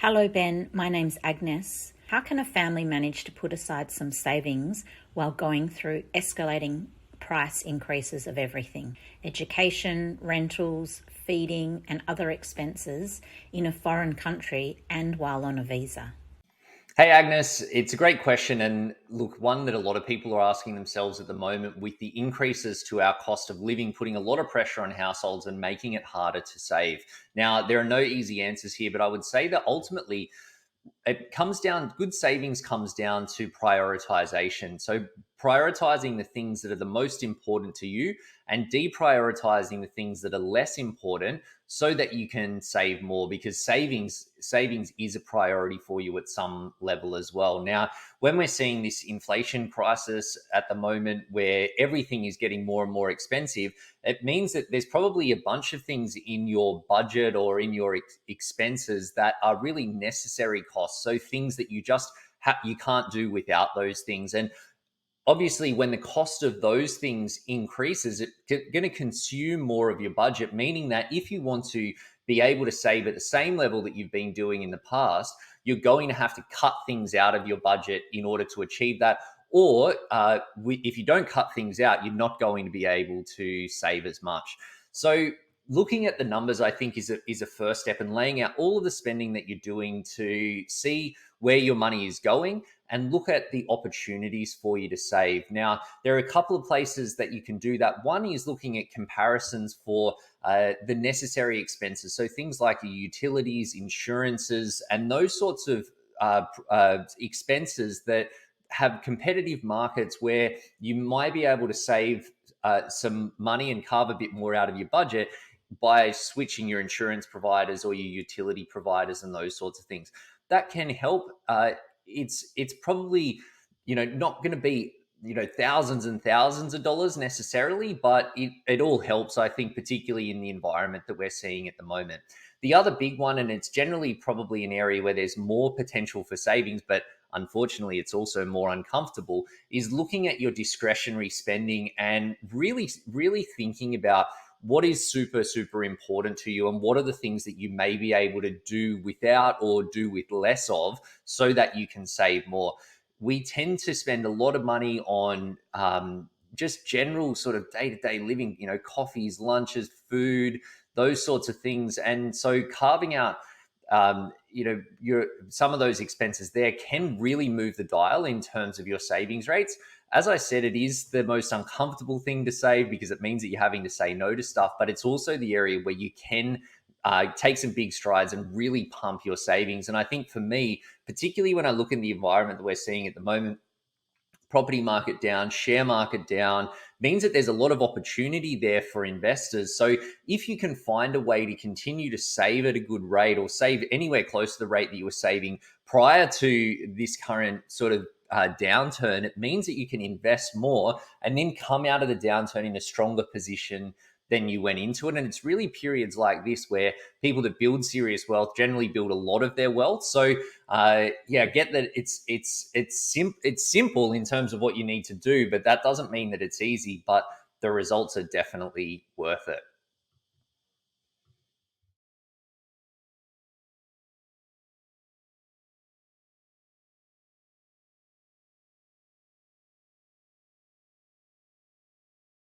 Hello, Ben. My name's Agnes. How can a family manage to put aside some savings while going through escalating price increases of everything? Education, rentals, feeding, and other expenses in a foreign country and while on a visa? Hey, Agnes, it's a great question. And look, one that a lot of people are asking themselves at the moment with the increases to our cost of living, putting a lot of pressure on households and making it harder to save. Now, there are no easy answers here, but I would say that ultimately it comes down, good savings comes down to prioritization. So prioritizing the things that are the most important to you and deprioritizing the things that are less important so that you can save more, because savings is a priority for you at some level as well. Now, when we're seeing this inflation crisis at the moment where everything is getting more and more expensive, it means that there's probably a bunch of things in your budget or in your expenses that are really necessary costs. So things that you can't do without those things. And obviously, when the cost of those things increases, it's going to consume more of your budget, meaning that if you want to be able to save at the same level that you've been doing in the past, you're going to have to cut things out of your budget in order to achieve that. Or if you don't cut things out, you're not going to be able to save as much. So looking at the numbers, I think, is a first step, and laying out all of the spending that you're doing to see where your money is going and look at the opportunities for you to save. Now, there are a couple of places that you can do that. One is looking at comparisons for the necessary expenses. So things like your utilities, insurances, and those sorts of expenses that have competitive markets where you might be able to save some money and carve a bit more out of your budget by switching your insurance providers or your utility providers and those sorts of things. That can help. It's probably not going to be thousands and thousands of dollars necessarily, but it all helps, I think, particularly in the environment that we're seeing at the moment. The other big one, and it's generally probably an area where there's more potential for savings, but unfortunately it's also more uncomfortable, is looking at your discretionary spending and really thinking about what is super, super important to you and what are the things that you may be able to do without or do with less of so that you can save more. We tend to spend a lot of money on just general sort of day-to-day living, coffees, lunches, food, those sorts of things. And so carving out your some of those expenses there can really move the dial in terms of your savings rates. As I said, it is the most uncomfortable thing to save because it means that you're having to say no to stuff, but it's also the area where you can take some big strides and really pump your savings. And I think for me, particularly when I look in the environment that we're seeing at the moment, property market down, share market down, means that there's a lot of opportunity there for investors. So if you can find a way to continue to save at a good rate or save anywhere close to the rate that you were saving prior to this current sort of downturn, it means that you can invest more and then come out of the downturn in a stronger position than you went into it. And it's really periods like this where people that build serious wealth generally build a lot of their wealth. So get that it's simple in terms of what you need to do, but that doesn't mean that it's easy. But the results are definitely worth it.